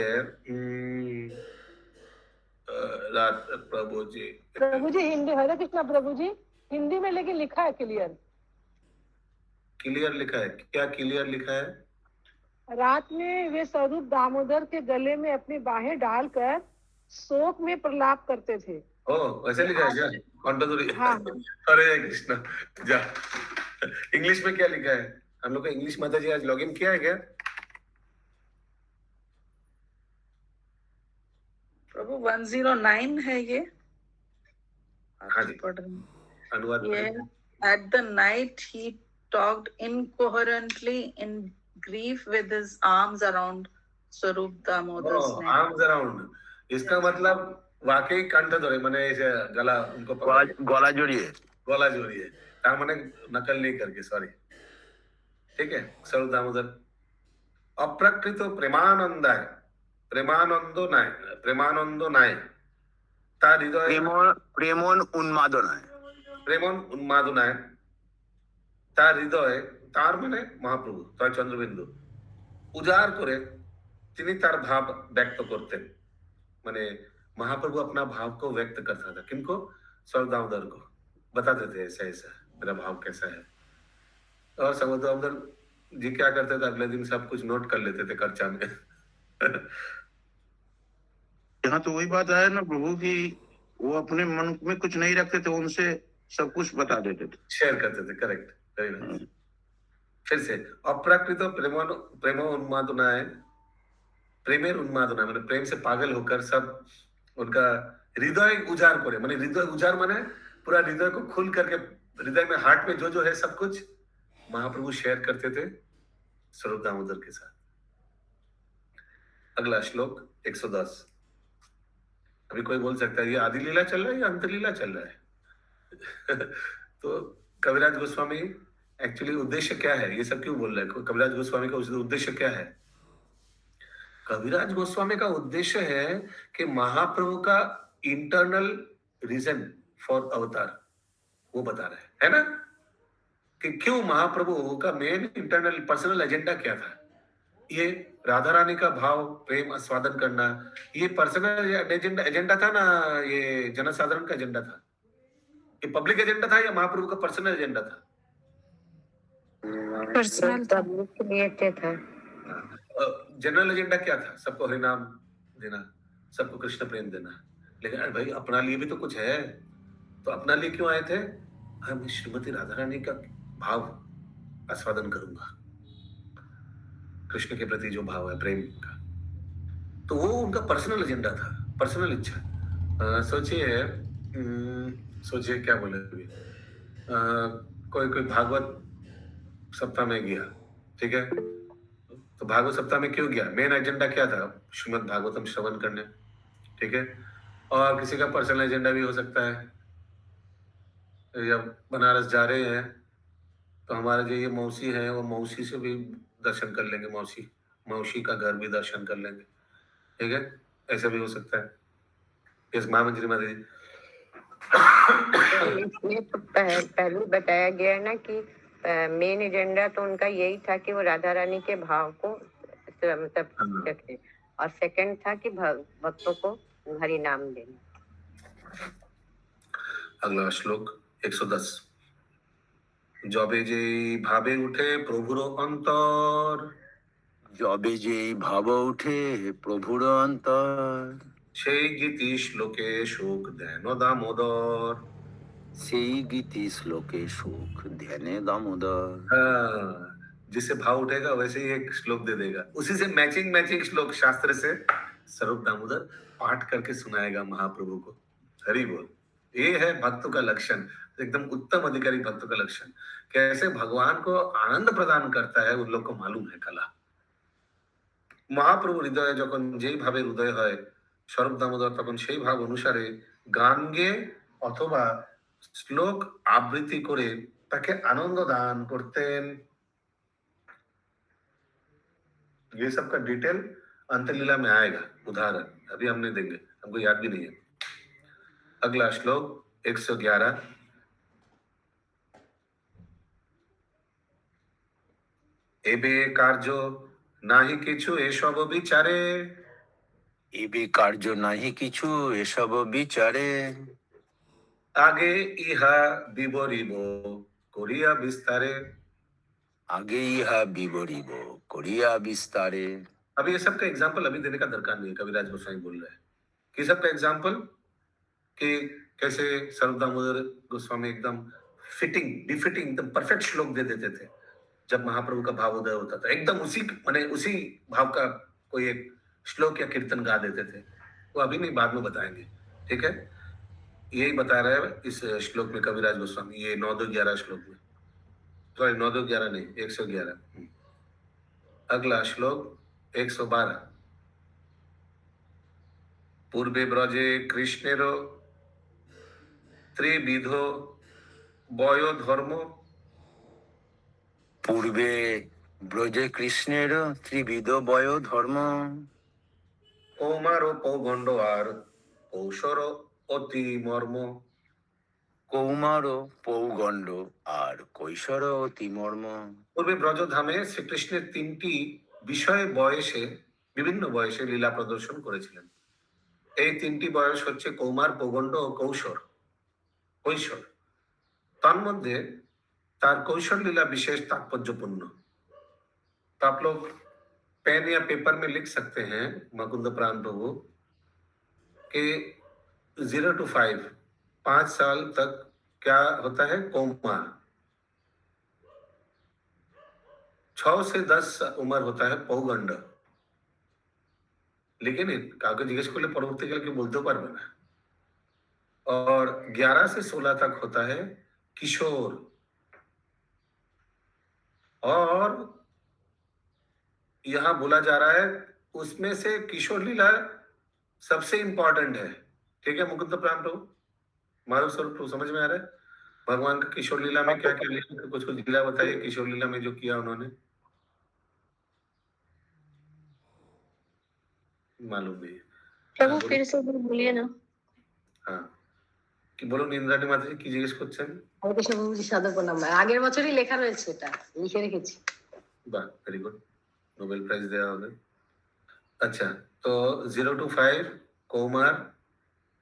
B: प्रभु जी
F: हिंदी, हरे कृष्णा प्रभु जी हिंदी में लेकिन लिखा है क्लियर।
B: क्लियर लिखा है क्या? क्लियर लिखा है,
F: रात में वे स्वरूप दामोदर के गले में अपनी बाहें डालकर शोक में प्रलाप करते थे।
B: ओ वैसे लिखा है क्या? कंठधुरी।
F: हाँ।
B: हरे कृष्णा। जा, इंग्लिश में क्या लिखा है? हम लोग का इंग्लिश माता जी आज लॉगिन किया है क्या?
K: प्रभु 109 है ये।
B: हाँ जी, अनुवाद।
K: At the night he talked incoherently in grief with his arms around Swarup Damodar's neck.
B: arms around, इसका मतलब वाकई कंठ धरे माने ऐसे गला उनको
C: गला जोड़िए,
B: गला जोड़िए, तार माने नकल नहीं करके, सॉरी, ठीक है। स्वरूप दामोदर अप्रकृत प्रेमानंदाय, प्रेमानंदो नाय तार हृदय
C: प्रेमन उन्मादनाय,
B: प्रेमन उन्मादनाय तार हृदय, तार माने महाप्रभु, तार चंद्रबिंदु उजाड़ करे তিনি তার भाव व्यक्त करते, माने महाप्रभु अपना भाव को व्यक्त करता था। किनको? स्वरूप दामोदर को बताते थे ऐसा ऐसा मेरा भाव कैसा है। और स्वरूप दामोदर जी क्या करते थे, अगले दिन सब कुछ नोट कर लेते थे कर्चा में।
I: यहाँ तो वही बात है ना प्रभु की, वो अपने मन में कुछ नहीं रखते थे, उनसे सब कुछ बता देते थे।
B: शेयर करते थे, करेक्ट, वेरी नाइस। फिर से अप्राकृत प्रेम उन्मादनाए, प्रेमेर उन्मादना माने प्रेम से पागल होकर सब उनका हृदय उजाड़ करे, माने हृदय उजाड़ माने पूरा हृदय को खुल करके, हृदय में हार्ट में जो जो है सब कुछ महाप्रभु शेयर करते थे स्वरूप दामोदर के साथ। अगला श्लोक 110। अभी कोई बोल सकता है ये आदि लीला चल रहा है या अंत लीला चल रहा है? तो कविराज गोस्वामी एक्चुअली उद्देश्य क्या है, ये सब क्यों बोल रहे हैं? कविराज गोस्वामी का उद्देश्य क्या है? कविराज गोस्वामी का उद्देश्य है कि महाप्रभु का इंटरनल रीजन फॉर अवतार वो बता रहे हैं, है ना, कि क्यों महाप्रभु का मेन इंटरनल पर्सनल एजेंडा क्या था। ये राधा रानी का भाव प्रेम आस्वादन करना, ये पर्सनल एजेंडा था ना, ये जनसाधारण का एजेंडा था, ये पब्लिक एजेंडा था या महाप्रभु का पर्सनल एजेंडा था?
H: पर्सनल था।
B: जनरल एजेंडा क्या था? सबको हरिनाम देना, सबको कृष्ण प्रेम देना। लेकिन अरे भाई अपना लिए भी तो कुछ है, तो अपना लिए क्यों आए थे? मैं श्रीमती राधा रानी का भाव आस्वादन करूंगा, कृष्ण के प्रति जो भाव है प्रेम का, तो वो उनका पर्सनल एजेंडा था, पर्सनल इच्छा। सोचिए क्या बोले अभी, कोई भागवत सप्ताह में गया, ठीक है, तो भागवत सप्ताह में क्यों गया? मेन एजेंडा क्या था? श्रीमद् भागवतम श्रवण करने, ठीक है। और किसी का पर्सनल एजेंडा भी हो सकता है, जब बनारस जा रहे हैं तो हमारे जो ये मौसी है वो मौसी से भी दर्शन कर लेंगे, मौसी का घर भी दर्शन कर लेंगे, ठीक है, ऐसा भी हो सकता है। इस महामंत्री माता जी
E: इसमें तो पहले बताया गया है ना कि मेन एजेंडा तो उनका यही था कि वो राधा रानी के भाव को मतलब रखें, और सेकंड था कि भक्तों को हरि नाम देना।
B: अगला श्लोक 110। जबे जे भावे उठे प्रभुर अंतर,
C: जबे जे भाव उठे प्रभुर अंतर,
B: সেই গীতি শ্লোকে শোক ধ্যান দামোদর।
C: সেই গীতি শ্লোকে সুখ ধ্যানে दामोदर।
B: हाँ, जिससे भाव उठेगा वैसे ही एक श्लोक दे देगा, उसी से मैचिंग श्लोक शास्त्र से स्वरूप दामोदर पाठ करके सुनाएगा महाप्रभु को। हरि बोल। ये है भक्तों का लक्षण, एकदम उत्तम अधिकारी भक्तों का लक्षण। कैसे भगवान को आनंद प्रदान करता है उन लोग को मालूम है कला। महाप्रभु हृदय যখন যেই ভাবে হৃদয় হয় স্বরূপ দামোদর তখন সেই ভাব অনুসারে গান গেয়ে অথবা শ্লোক আবৃত্তি করে তাকে आनंद दान करतें। ये सब का डिटेल अंतलीला में आएगा, उदाहरण अभी हम नहीं देंगे, हमको याद भी नहीं है। अगला श्लोक 111। एबे कार्य नाहि किछु एसब विचारे,
C: এবে কার্য নাহি কিছু এসব বিচারে,
B: आगे इहा विवरिब करिया विस्तारे।
C: आगे इहा विवरिब करिया विस्तारे।
B: अभी ये सब का एग्जाम्पल अभी देने का दरकार नहीं है, कविराज गोस्वामी बोल रहे हैं कि सब का एग्जाम्पल कि कैसे स्वरूप दामोदर गोस्वामी एकदम बिफिटिंग एकदम परफेक्ट श्लोक दे देते थे जब महाप्रभु का भाव उदय होता था, एकदम उसी भाव का कोई एक श्लोक या कीर्तन गा देते थे। वो अभी नहीं, बाद में बताएंगे, ठीक है। यही बता रहे हैं इस श्लोक में कविराज गोस्वामी, ये 9-11 श्लोक में, सॉरी 9-11 नहीं 111। अगला श्लोक 112। पूर्वे ब्रजे कृष्णेरो त्रिविधो बयो धर्म,
C: পূর্বে ব্রজে কৃষ্ণের ত্রিবিধ বয় ধর্ম,
B: কৌমার পৌগণ্ড আর কৌশর অতি মর্ম।
C: কৌমার পৌগণ্ড আর কৈশোর অতি মর্ম।
B: পূর্বে ব্রজধামে শ্রীকৃষ্ণের 3টি বিষয় বয়সে বিভিন্ন বয়সে লীলা প্রদর্শন করেছিলেন। এই 3টি বয়স হচ্ছে কৌমার, পৌগণ্ড ও কৈশোর। তার মধ্যে তার কৈশোর লীলা বিশেষ তাৎপর্যপূর্ণ। तो आप लोग पेन या पेपर में लिख सकते हैं मुकुंद प्राण प्रभु कि 0 to 5 5 साल तक क्या होता है कौमार, 6 से 10 उम्र होता है पौगंड, लेकिन কাউকে জিজ্ঞেস করলে পরবর্তীকালে কেউ বলতেও পারবে না। और 11 से 16 तक होता है किशोर, और यहां बोला जा रहा है उसमें से किशोर लीला सबसे इंपॉर्टेंट है। ठीक है मुकुंद प्राण प्रभु, माधव स्वरूप प्रभु, समझ में आ रहा है भगवान का किशोर लीला में क्या क्या लीला, कुछ कुछ लीला बताइए किशोर लीला में जो किया उन्होंने, मालूम नहीं है।
L: প্রভু फिर से बोलिए ना।
B: हाँ কি বলুন ইন্দ্রাণী মাতাজি কি জিজ্ঞেস করছেন?
L: আমাকে সবুজ সাদা প্রণাম, আগের বছরই লেখা রয়েছে, এটা লিখে রেখেছি।
B: वाह वेरी गुड, नोबेल प्राइज दिया होगा। अच्छा तो 0 to 5 कौमार,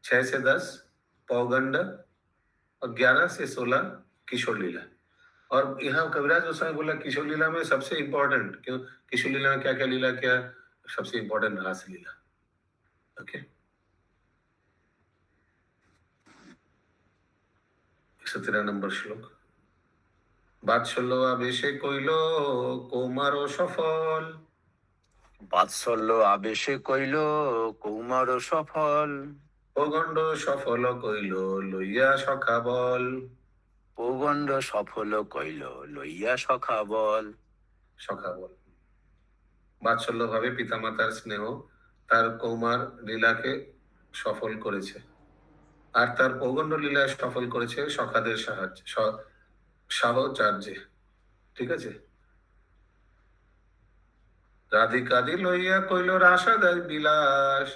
B: 6 से 10 पौगंड और 11 से 16 किशोर लीला। और यहाँ कविराज गोस्वामी बोला किशोर लीला में सबसे इंपॉर्टेंट, क्यों किशोर लीला में क्या क्या लीला, क्या सबसे इंपॉर्टेंट रास लीला। ओके 113 নম্বর শ্লোক। বাৎসল্য আবেশে কইল কৌমার সফল,
C: বাৎসল্য আবেশে কইল কৌমার সফল,
B: পৌগণ্ড সফল কইল লইয়া সখা বল,
C: পৌগণ্ড সফল কইল লইয়া সখা বল।
B: সখা বল বাৎসল্য ভাবে পিতামাতার স্নেহ তার কৌমার লীলাকে সফল করেছে, আর তার পৌগণ্ড লীলা সফল করেছে সখাদের সাহচর্যে। ঠিক আছে, রাধিকাদি লইয়া কইল রাসাদার বিলাস,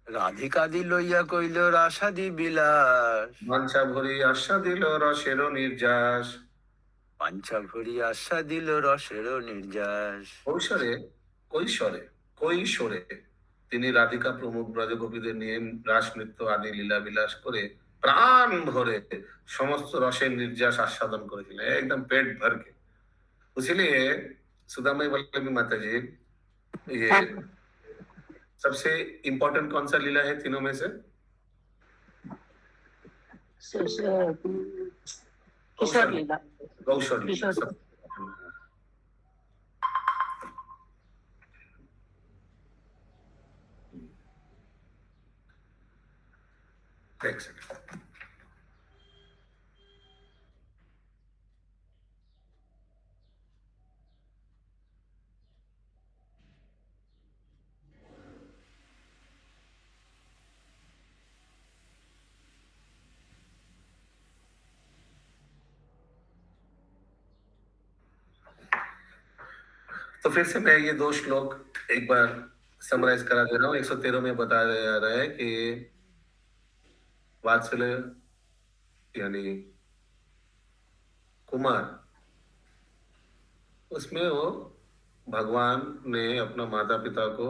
C: রাধিকাদি লইয়া কইল রাসাদি বিলাস,
B: বাঞ্ছা ভরি আশা দিল রসের নির্যাস,
C: পাঞ্চা ভরি আশা দিল রসের নির্যাস।
B: কৈশোরে তিনি রাধিকা প্রমুখ ব্রজগোপীদের নিয়ে রাস নৃত্য আদি লীলা বিলাস করে প্রাণ ভরে সমস্ত রসের নির্যাস আস্বাদন করেছিলেন, একদম पेट भर के। इसीलिए सुदामा वल्लभी माता जी, ये सबसे इम्पोर्टेंट कौन सा लीला है तीनों में से?
L: किशोर लीला।
B: गौशर लीला। एक सेकंड। तो फिर से मैं ये 2 श्लोक एक बार समराइज करा दे रहा हूँ। 113 में बता रहा है कि वात्सल्य यानी कुमार, उसमें वो भगवान ने अपना माता पिता को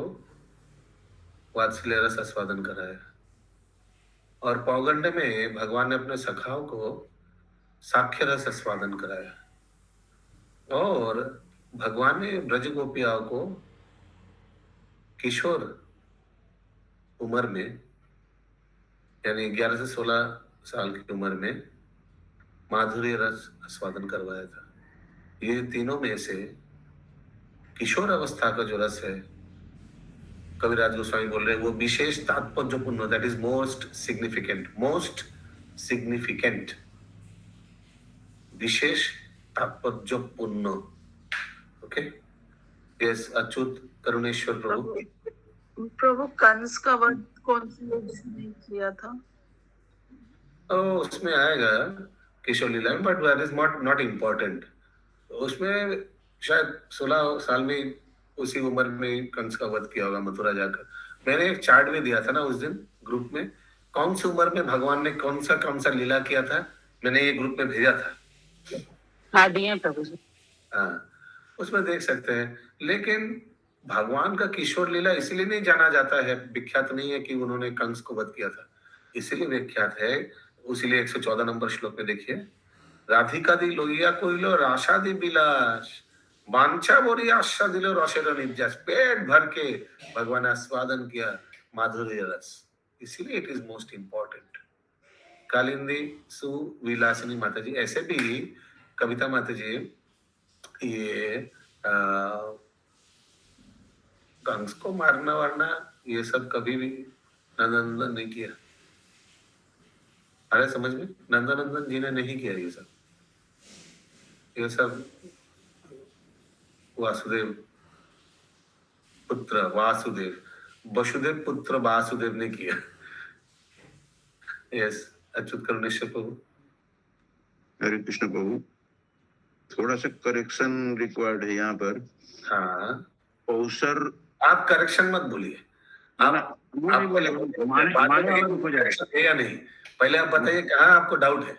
B: वात्सल्य रस आस्वादन कराया, और पौगंड में भगवान ने अपने सखाओं को साक्ष्य रस आस्वादन कराया, और भगवान ने ब्रज गोपियाओं को किशोर उम्र में यानी 11 से 16 साल की उम्र में माधुर्य रस आस्वादन करवाया था। ये तीनों में से किशोर अवस्था का जो रस है, कविराज गोस्वामी बोल रहे हैं, वो विशेष तात्पर्यपूर्ण, दैट इज मोस्ट सिग्निफिकेंट, विशेष तात्पर्यपूर्ण। ओके यस अच्युत करुणेश्वर प्रभु।
K: प्रभु कंस का वध कौन सी एज में किया था?
B: उसमें आएगा किशोर लीला में, but that is not important. उसमें शायद 16 साल में उसी उम्र में कंस का वध किया होगा मथुरा जाकर। मैंने एक चार्ट भी दिया था ना उस दिन ग्रुप में, कौन सी उम्र में भगवान ने कौन सा लीला किया था, मैंने ये ग्रुप में भेजा था।
L: हाँ दिए प्रभु जी।
B: हाँ उसमें देख सकते हैं। लेकिन भगवान का किशोर लीला इसलिए नहीं जाना जाता है, विख्यात नहीं है कि उन्होंने कंस को वध किया था, इसलिए विख्यात है। उसीलिए 114 नंबर श्लोक में देखिए, राधिकादि लोहिया कोइलो राशादि बिलास, वांछा बोरी आस्वादिल रसेर निर्यास, पेट भर के भगवान ने आस्वादन किया माधुर्य रस, इसीलिए it is most important. Kalindi सुविलासिनी माता जी, ऐसे भी कविता माता जी ये कंस को मारना वारना ये सब कभी भी नंदनंदन नहीं किया। अरे समझ में, नंदनंदन जी ने नहीं किया ये सब। ये सब वासुदेव पुत्र वासुदेव, वसुदेव पुत्र वासुदेव ने किया। यस, अच्युत करुणेश्वर प्रभु।
I: हरे कृष्ण प्रभु, थोड़ा सा करेक्शन रिक्वायर्ड है यहाँ पर।
B: हाँ,
I: पौसर,
B: आप करेक्शन मत बोलिए, आप है या नहीं, पहले आप बताइए कहाँ आपको डाउट है।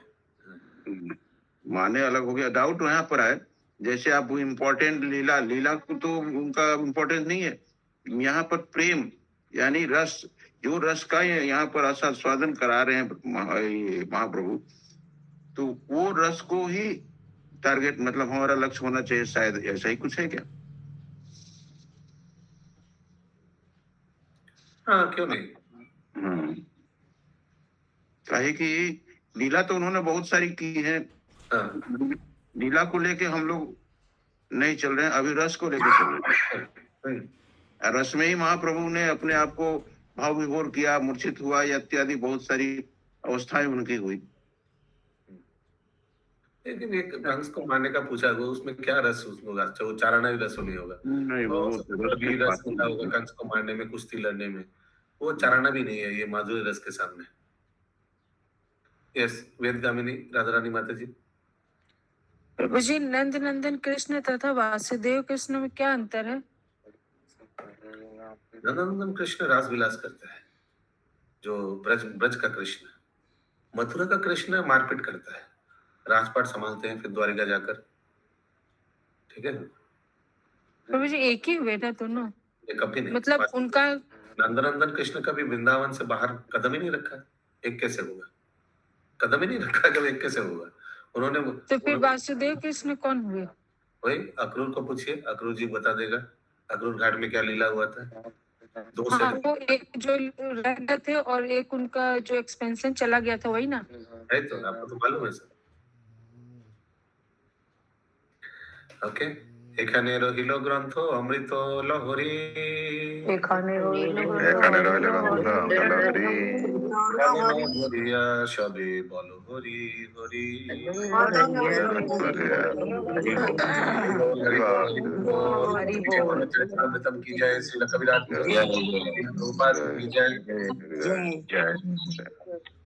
I: माने अलग हो गया, डाउट यहाँ पर है। जैसे आप वो इम्पोर्टेंट लीला को तो उनका इम्पोर्टेंस नहीं है, यहाँ पर प्रेम यानी रस, जो रस का यहाँ पर आस्वादन करा रहे हैं महाप्रभु, तो वो रस को ही टारगेट, मतलब हमारा लक्ष्य होना चाहिए, शायद ऐसा ही कुछ है क्या?
B: हाँ, क्यों नहीं।
I: काहे कि लीला तो उन्होंने बहुत सारी की है। लीला को लेके हम लोग नहीं चल रहे हैं, अभी रस को लेके चल रहे हैं। रस में ही महाप्रभु ने अपने आप को भाव विभोर किया, मूर्छित हुआ या इत्यादि बहुत सारी अवस्थाएं उनकी हुई।
B: लेकिन एक कंस को मारने का पूछा गया, उसमें क्या रस होगा? वो चाराना ही रस नहीं होगा,
I: नहीं, वो
B: रस होता होगा कंस को मारने में, कुश्ती लड़ने में, वो चाराना भी नहीं है ये माधुर्य रस के सामने। यस, वेदगामिनी राधा रानी माता जी।
H: प्रभु जी, नंद नंदन कृष्ण तथा वासुदेव कृष्ण में क्या अंतर है?
B: नंदनंदन कृष्ण रास विलास करता है, जो ब्रज का कृष्ण। मथुरा का कृष्ण मारपीट करता है, राजपाट संभालते हैं फिर द्वारिका जाकर। ठीक है
H: प्रभु जी, एक ही हुए ना दोनों?
B: ये कभी नहीं,
H: मतलब उनका
B: नंदनंदन कृष्ण कभी वृंदावन से बाहर कदम ही नहीं रखा, एक कैसे होगा? कदम ही नहीं रखा, कभी एक कैसे होगा? उन्होंने
H: तो फिर वासुदेव कृष्ण कौन हुए?
B: वही अक्रूर को पूछिए, अक्रूर जी बता देगा अक्रूर घाट में क्या लीला हुआ था।
H: वो एक जो रह गए थे और एक उनका जो एक्सपेंशन चला गया था, वही ना
B: है? तो आपको तो मालूम है सर। ओके, एखाने रहिल ग्रंथ अमृत लहरी,
E: एखाने
B: सबे बल हरि हरि। चरितामृतम की जय, श्री कविराज की जय, की जय।